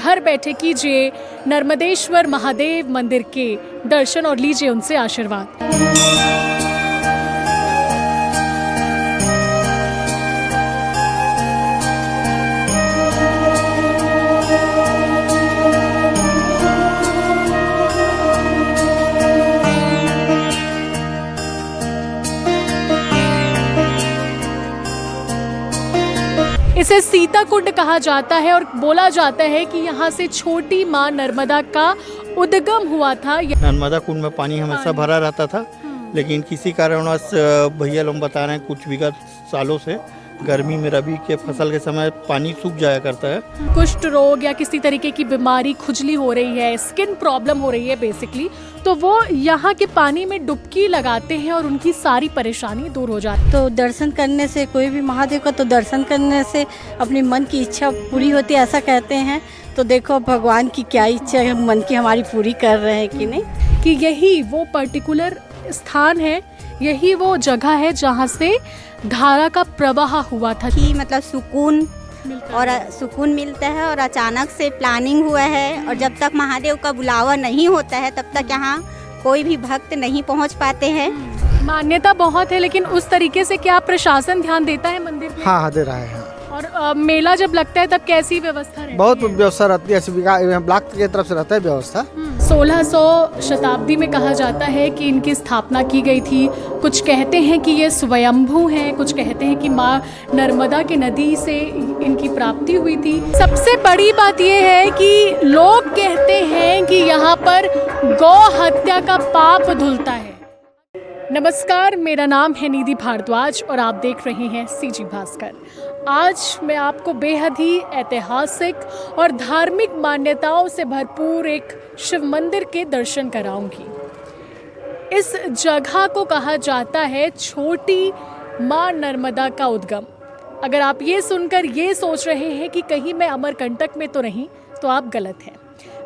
घर बैठे कीजिए नर्मदेश्वर महादेव मंदिर के दर्शन और लीजिए उनसे आशीर्वाद। इसे सीता कुंड कहा जाता है और बोला जाता है कि यहाँ से छोटी माँ नर्मदा का उद्गम हुआ था। नर्मदा कुंड में पानी हमेशा भरा रहता था, लेकिन किसी कारणवश भैया लोग बता रहे हैं कुछ विगत सालों से गर्मी में रबी के फसल के समय पानी सूख जाया करता है। कुष्ठ रोग या किसी तरीके की बीमारी, खुजली हो रही है, स्किन प्रॉब्लम हो रही है बेसिकली, तो वो यहाँ के पानी में डुबकी लगाते हैं और उनकी सारी परेशानी दूर हो जाती है। तो दर्शन करने से, कोई भी महादेव का तो दर्शन करने से अपनी मन की इच्छा पूरी होती है, ऐसा कहते हैं। तो देखो भगवान की क्या इच्छा है, मन की हमारी पूरी कर रहे हैं कि नहीं, कि यही वो पर्टिकुलर स्थान है, यही वो जगह है जहाँ से धारा का प्रवाह हुआ था। कि मतलब सुकून मिलता है और अचानक से प्लानिंग हुआ है, और जब तक महादेव का बुलावा नहीं होता है तब तक यहाँ कोई भी भक्त नहीं पहुँच पाते हैं। मान्यता बहुत है, लेकिन उस तरीके से क्या प्रशासन ध्यान देता है मंदिर पे? हाँ दे रहा है। और मेला जब लगता है तब कैसी व्यवस्था रहती है? बहुत व्यवस्था रहती है, ब्लॉक की तरफ से रहता है व्यवस्था। 1600 शताब्दी में कहा जाता है कि इनकी स्थापना की गई थी। कुछ कहते हैं कि ये स्वयंभू हैं, कुछ कहते हैं कि माँ नर्मदा की नदी से इनकी प्राप्ति हुई थी। सबसे बड़ी बात ये है कि लोग कहते हैं कि यहाँ पर गौ हत्या का पाप धुलता है। नमस्कार, मेरा नाम है निधि भारद्वाज और आप देख रहे हैं सीजी भास्कर। आज मैं आपको बेहद ही ऐतिहासिक और धार्मिक मान्यताओं से भरपूर एक शिव मंदिर के दर्शन कराऊंगी। इस जगह को कहा जाता है छोटी माँ नर्मदा का उद्गम। अगर आप ये सुनकर ये सोच रहे हैं कि कहीं मैं अमरकंटक में तो नहीं, तो आप गलत हैं।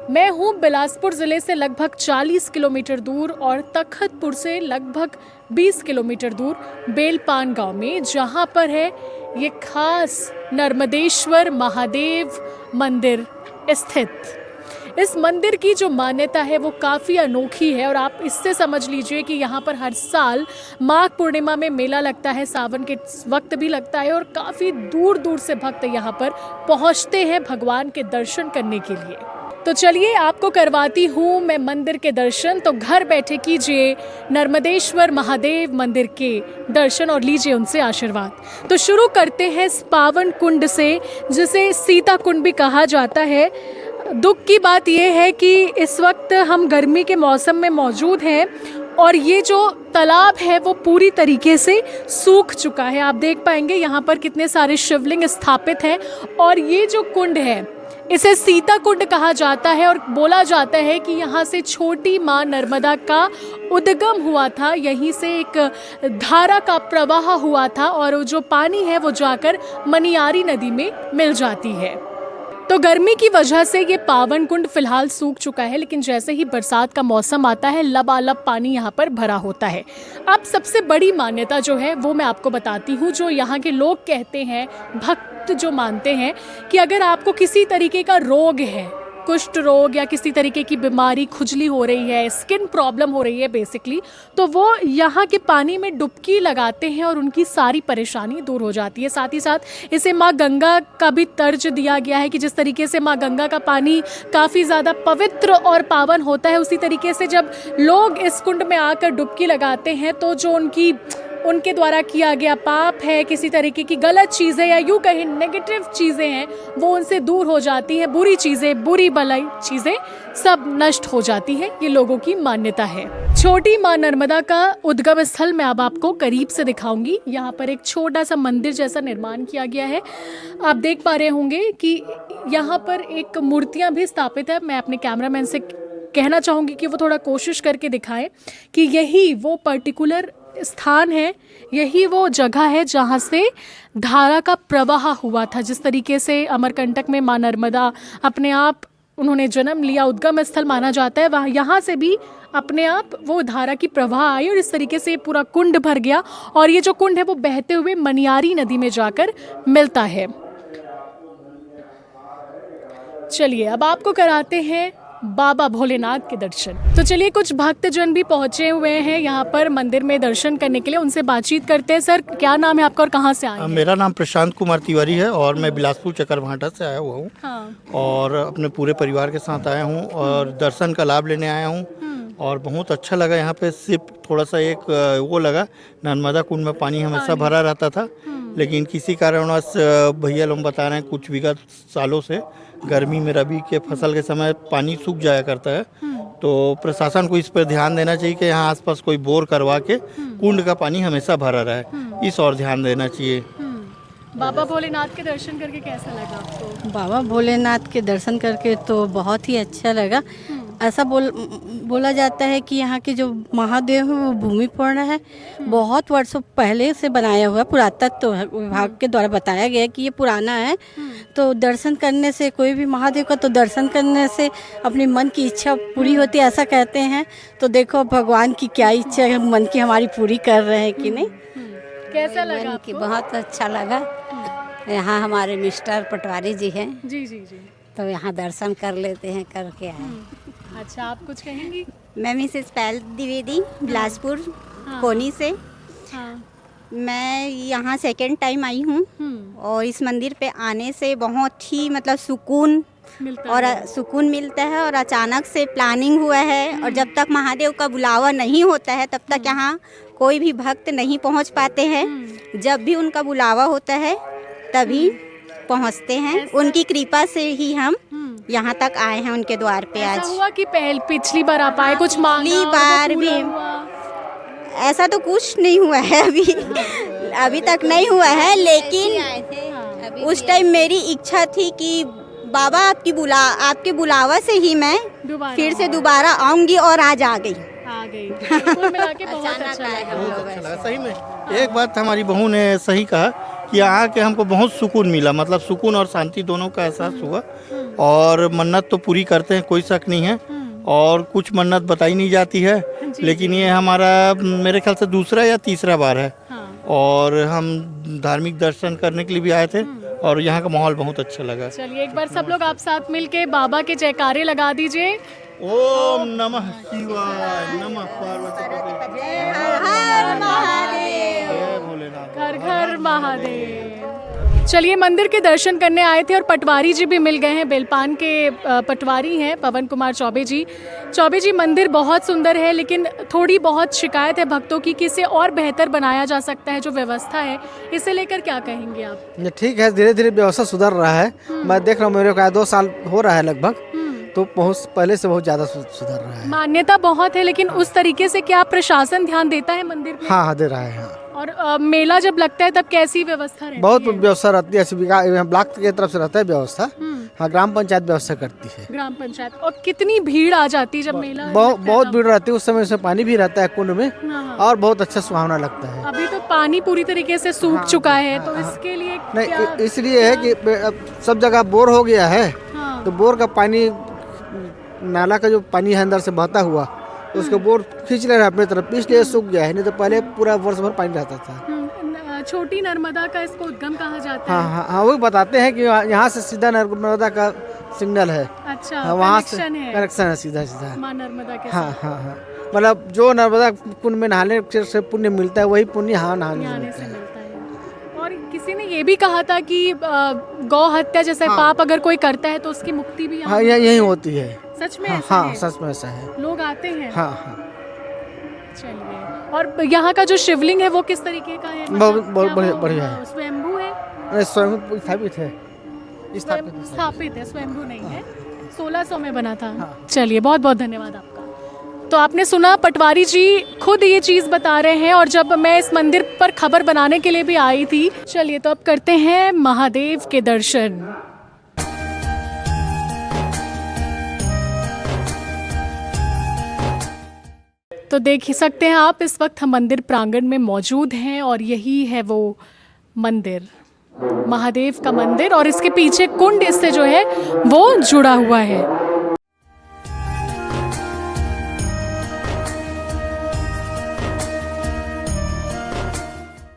मैं हूँ बिलासपुर ज़िले से लगभग 40 किलोमीटर दूर और तखतपुर से लगभग 20 किलोमीटर दूर बेलपान गांव में, जहाँ पर है ये खास नर्मदेश्वर महादेव मंदिर स्थित। इस मंदिर की जो मान्यता है वो काफ़ी अनोखी है और आप इससे समझ लीजिए कि यहाँ पर हर साल माघ पूर्णिमा में मेला लगता है, सावन के वक्त भी लगता है और काफ़ी दूर दूर से भक्त यहाँ पर पहुँचते हैं भगवान के दर्शन करने के लिए। तो चलिए आपको करवाती हूँ मैं मंदिर के दर्शन। तो घर बैठे कीजिए नर्मदेश्वर महादेव मंदिर के दर्शन और लीजिए उनसे आशीर्वाद। तो शुरू करते हैं इस पावन कुंड से, जिसे सीता कुंड भी कहा जाता है। दुख की बात यह है कि इस वक्त हम गर्मी के मौसम में मौजूद हैं और ये जो तालाब है वो पूरी तरीके से सूख चुका है। आप देख पाएंगे यहाँ पर कितने सारे शिवलिंग स्थापित हैं और ये जो कुंड है इसे सीता कुंड कहा जाता है और बोला जाता है कि यहाँ से छोटी माँ नर्मदा का उद्गम हुआ था, यहीं से एक धारा का प्रवाह हुआ था और जो पानी है वो जाकर मनियारी नदी में मिल जाती है। तो गर्मी की वजह से ये पावन कुंड फिलहाल सूख चुका है, लेकिन जैसे ही बरसात का मौसम आता है लबालब पानी यहाँ पर भरा होता है। अब सबसे बड़ी मान्यता जो है वो मैं आपको बताती हूँ, जो यहाँ के लोग कहते हैं, भक्त जो मानते हैं कि अगर आपको किसी तरीके का रोग है, कुष्ठ रोग या किसी तरीके की बीमारी, खुजली हो रही है, स्किन प्रॉब्लम हो रही है बेसिकली, तो वो यहाँ के पानी में डुबकी लगाते हैं और उनकी सारी परेशानी दूर हो जाती है। साथ ही साथ इसे माँ गंगा का भी तर्ज दिया गया है कि जिस तरीके से माँ गंगा का पानी काफ़ी ज़्यादा पवित्र और पावन होता है, उसी तरीके से जब लोग इस कुंड में आकर डुबकी लगाते हैं तो जो उनके द्वारा किया गया पाप है, किसी तरीके की गलत चीज़ें या यूँ कहीं नेगेटिव चीज़ें हैं, वो उनसे दूर हो जाती हैं। बुरी चीज़ें, बुरी भलाई चीज़ें सब नष्ट हो जाती हैं, ये लोगों की मान्यता है। छोटी माँ नर्मदा का उद्गम स्थल मैं अब आपको करीब से दिखाऊंगी। यहाँ पर एक छोटा सा मंदिर जैसा निर्माण किया गया है। आप देख पा रहे होंगे कि यहाँ पर एक मूर्तियाँ भी स्थापित है। मैं अपने कैमरामैन से कहना चाहूँगी कि वो थोड़ा कोशिश करके दिखाएं कि यही वो पर्टिकुलर स्थान है, यही वो जगह है जहाँ से धारा का प्रवाह हुआ था। जिस तरीके से अमरकंटक में माँ नर्मदा अपने आप उन्होंने जन्म लिया, उद्गम स्थल माना जाता है, वहाँ यहाँ से भी अपने आप वो धारा की प्रवाह आई और इस तरीके से पूरा कुंड भर गया और ये जो कुंड है वो बहते हुए मनियारी नदी में जाकर मिलता है। चलिए अब आपको कराते हैं बाबा भोलेनाथ के दर्शन। तो चलिए कुछ भक्तजन भी पहुंचे हुए हैं यहाँ पर मंदिर में दर्शन करने के लिए, उनसे बातचीत करते हैं। सर क्या नाम है आपका और कहाँ से आए हैं? मेरा नाम प्रशांत कुमार तिवारी है और मैं बिलासपुर चकरभाटा से आया हुआ हूँ। हाँ। और अपने पूरे परिवार के साथ आया हूँ और दर्शन का लाभ लेने आया हूँ और बहुत अच्छा लगा। यहाँ पे सिर्फ थोड़ा सा एक वो लगा, नर्मदा कुंड में पानी हमेशा भरा रहता था, लेकिन किसी कारणवश भैया लोग बता रहे हैं कुछ विगत सालों से गर्मी में रबी के फसल के समय पानी सूख जाया करता है। तो प्रशासन को इस पर ध्यान देना चाहिए कि यहाँ आसपास कोई बोर करवा के कुंड का पानी हमेशा भरा रहे, इस और ध्यान देना चाहिए। बाबा भोलेनाथ के दर्शन करके कैसा लगा आपको? बाबा भोलेनाथ के दर्शन करके तो बहुत ही अच्छा लगा। ऐसा बोला जाता है कि यहाँ के जो महादेव हैं वो भूमि पूर्ण है, बहुत वर्षों पहले से बनाया हुआ, पुरातत्व विभाग के द्वारा बताया गया है कि ये पुराना है। तो दर्शन करने से कोई भी महादेव का तो दर्शन करने से अपनी मन की इच्छा पूरी होती है, ऐसा कहते हैं। तो देखो भगवान की क्या इच्छा है, मन की हमारी पूरी कर रहे हैं कि नहीं। कैसा लगा मन की आपको? बहुत अच्छा लगा। यहाँ हमारे मिस्टर पटवारी जी हैं, जी जी जी। तो यहाँ दर्शन कर लेते हैं, करके आए। अच्छा आप कुछ कहेंगी? मैं मिसेस पैल द्विवेदी बिलासपुर हाँ। कोनी से। हाँ। मैं यहाँ सेकंड टाइम आई हूँ और इस मंदिर पे आने से बहुत ही मतलब सुकून सुकून मिलता है और अचानक से प्लानिंग हुआ है। और जब तक महादेव का बुलावा नहीं होता है तब तक यहाँ कोई भी भक्त नहीं पहुँच पाते हैं। जब भी उनका बुलावा होता है तभी पहुँचते हैं। उनकी कृपा से ही हम यहाँ तक आए हैं उनके द्वार पे। आज ऐसा हुआ कि पिछली बार आप आए कुछ मांगा? पिछली बार भी ऐसा तो कुछ नहीं हुआ है अभी तक नहीं हुआ है, लेकिन उस टाइम मेरी इच्छा थी कि बाबा आपके बुलावा से ही मैं फिर से दोबारा आऊंगी और आज आ गई। कुल मिला के बहुत अच्छा लगा। सही में एक बात हमारी बहू ने सही कहा कि यहाँ के हमको बहुत सुकून मिला, मतलब सुकून और शांति दोनों का एहसास हुआ। और मन्नत तो पूरी करते हैं, कोई शक नहीं है, और कुछ मन्नत बताई नहीं जाती है, लेकिन ये हमारा मेरे ख्याल से दूसरा या तीसरा बार है। और हम धार्मिक दर्शन करने के लिए भी आए थे और यहाँ का माहौल बहुत अच्छा लगा। चलिए एक बार सब लोग आप साथ मिलके बाबा के जयकारे लगा दीजिए। ओम नमः शिवाय, नमः पार्वती, हर महादेव, जय भोलेनाथ, घर घर महादेव। चलिए मंदिर के दर्शन करने आए थे और पटवारी जी भी मिल गए हैं। बेलपान के पटवारी हैं पवन कुमार चौबे जी। चौबे जी मंदिर बहुत सुंदर है, लेकिन थोड़ी बहुत शिकायत है भक्तों की कि इसे और बेहतर बनाया जा सकता है। जो व्यवस्था है इसे लेकर क्या कहेंगे आप? ये ठीक है, धीरे धीरे व्यवस्था सुधर रहा है। मैं देख रहा हूँ, मेरे को 2 साल हो रहा है लगभग, तो बहुत पहले से बहुत ज़्यादा सुधर रहा है। मान्यता बहुत है, लेकिन उस तरीके से क्या प्रशासन ध्यान देता है मंदिर पे? हाँ दे रहा है। हाँ। और मेला जब लगता है तब कैसी व्यवस्था रहती बहुत है? व्यवस्था रहती है, ब्लॉक की तरफ से रहता है व्यवस्था। हाँ, ग्राम पंचायत व्यवस्था करती है। ग्राम पंचायत। और कितनी भीड़ आ जाती है जब मेला? बहुत भीड़ रहती है उस समय, उसमें पानी भी रहता है कुंड में, और बहुत अच्छा सुहावना लगता है। अभी तो पानी पूरी तरीके से सूख चुका है, तो इसके लिए नहीं, इसलिए है कि सब जगह बोर हो गया है, तो बोर का पानी, नाला का जो पानी है अंदर से बहता हुआ, उसको बोर खींच ले रहा है अपने तरफ, इसलिए सूख गया है। नहीं तो पहले पूरा वर्ष भर पानी रहता था। छोटी नर्मदा का इसको उद्गम कहा जाता है। हाँ, वही बताते हैं कि यहाँ से सीधा नर्मदा का सिग्नल है। अच्छा, हाँ, वहाँ से कनेक्शन है सीधा। माँ नर्मदा के हाँ, मतलब जो नर्मदा कुंड में नहाने से पुण्य मिलता है, वही पुण्य यहाँ नहाने से मिलता है। और किसी ने ये भी कहा था कि गौ हत्या जैसे पाप अगर कोई करता है तो उसकी मुक्ति भी हाँ यही होती है। सच में? हाँ, सच में ऐसा है। लोग आते हैं। हाँ। चलिए, और यहाँ का जो शिवलिंग है वो किस तरीके का है? बहुत बढ़िया है। स्वयंभू है? स्वयं स्थापित है। स्थापित है, स्वयंभू नहीं है। 1600 में बना था। चलिए बहुत बहुत धन्यवाद आपका। तो आपने सुना, पटवारी जी खुद ये चीज़ बता रहे हैं, और जब मैं इस मंदिर पर खबर बनाने के लिए भी आई थी। चलिए तो अब करते हैं महादेव के दर्शन। तो देख ही सकते हैं आप, इस वक्त हम मंदिर प्रांगण में मौजूद हैं और यही है वो मंदिर, महादेव का मंदिर, और इसके पीछे कुंड इससे जो है वो जुड़ा हुआ है।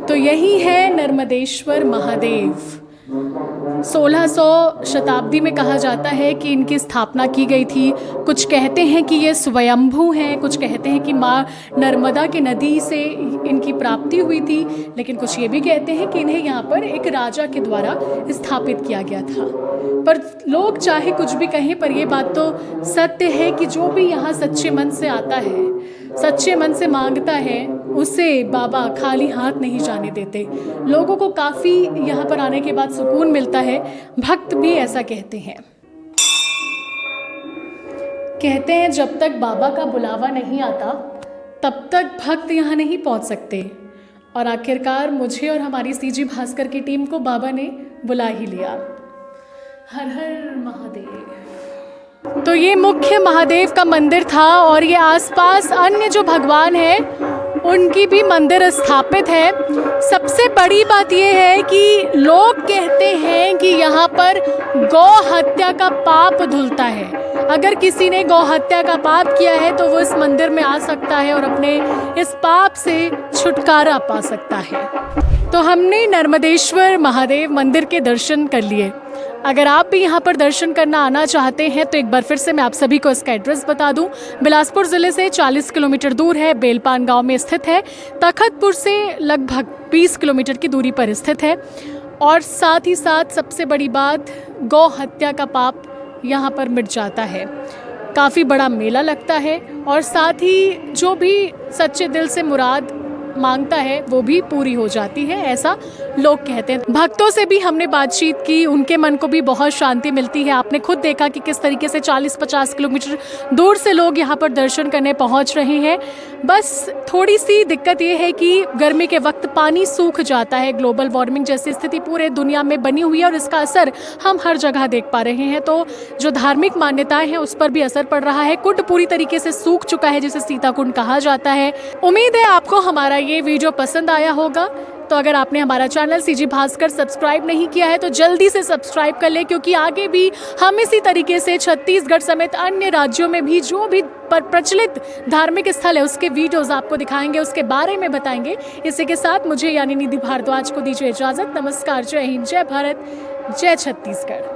तो यही है नर्मदेश्वर महादेव। 1600 शताब्दी में कहा जाता है कि इनकी स्थापना की गई थी। कुछ कहते हैं कि ये स्वयंभू हैं, कुछ कहते हैं कि माँ नर्मदा की नदी से इनकी प्राप्ति हुई थी, लेकिन कुछ ये भी कहते हैं कि इन्हें यहाँ पर एक राजा के द्वारा स्थापित किया गया था। पर लोग चाहे कुछ भी कहें, पर ये बात तो सत्य है कि जो भी यहाँ सच्चे मन से आता है, सच्चे मन से मांगता है, उसे बाबा खाली हाथ नहीं जाने देते। लोगों को काफ़ी यहाँ पर आने के बाद सुकून मिलता है। भक्त भी ऐसा कहते हैं। कहते हैं जब तक बाबा का बुलावा नहीं आता तब तक भक्त यहाँ नहीं पहुँच सकते। और आखिरकार मुझे और हमारी सीजी भास्कर की टीम को बाबा ने बुला ही लिया। हर हर महादेव। तो ये मुख्य महादेव का मंदिर था और ये आसपास अन्य जो भगवान हैं उनकी भी मंदिर स्थापित है। सबसे बड़ी बात ये है कि लोग कहते हैं कि यहाँ पर गौ हत्या का पाप धुलता है। अगर किसी ने गौ हत्या का पाप किया है तो वो इस मंदिर में आ सकता है और अपने इस पाप से छुटकारा पा सकता है। तो हमने नर्मदेश्वर महादेव मंदिर के दर्शन कर लिए। अगर आप भी यहाँ पर दर्शन करना आना चाहते हैं तो एक बार फिर से मैं आप सभी को इसका एड्रेस बता दूं। बिलासपुर ज़िले से 40 किलोमीटर दूर है, बेलपान गांव में स्थित है। तखतपुर से लगभग 20 किलोमीटर की दूरी पर स्थित है। और साथ ही साथ सबसे बड़ी बात, गौ हत्या का पाप यहाँ पर मिट जाता है। काफ़ी बड़ा मेला लगता है और साथ ही जो भी सच्चे दिल से मुराद मांगता है वो भी पूरी हो जाती है, ऐसा लोग कहते हैं। भक्तों से भी हमने बातचीत की, उनके मन को भी बहुत शांति मिलती है। आपने खुद देखा कि किस तरीके से 40-50 किलोमीटर दूर से लोग यहाँ पर दर्शन करने पहुँच रहे हैं। बस थोड़ी सी दिक्कत ये है कि गर्मी के वक्त पानी सूख जाता है। ग्लोबल वार्मिंग जैसी स्थिति पूरे दुनिया में बनी हुई है और इसका असर हम हर जगह देख पा रहे हैं। तो जो धार्मिक मान्यताएं हैं उस पर भी असर पड़ रहा है। कुंड पूरी तरीके से सूख चुका है, जिसे सीता कुंड कहा जाता है। उम्मीद है आपको हमारा ये वीडियो पसंद आया होगा। तो अगर आपने हमारा चैनल सीजी भास्कर सब्सक्राइब नहीं किया है तो जल्दी से सब्सक्राइब कर ले, क्योंकि आगे भी हम इसी तरीके से छत्तीसगढ़ समेत अन्य राज्यों में भी जो भी प्रचलित धार्मिक स्थल है उसके वीडियोस आपको दिखाएंगे, उसके बारे में बताएंगे। इसी के साथ मुझे यानी निधि भारद्वाज को दीजिए इजाज़त। नमस्कार, जय हिंद, जय भारत, जय छत्तीसगढ़।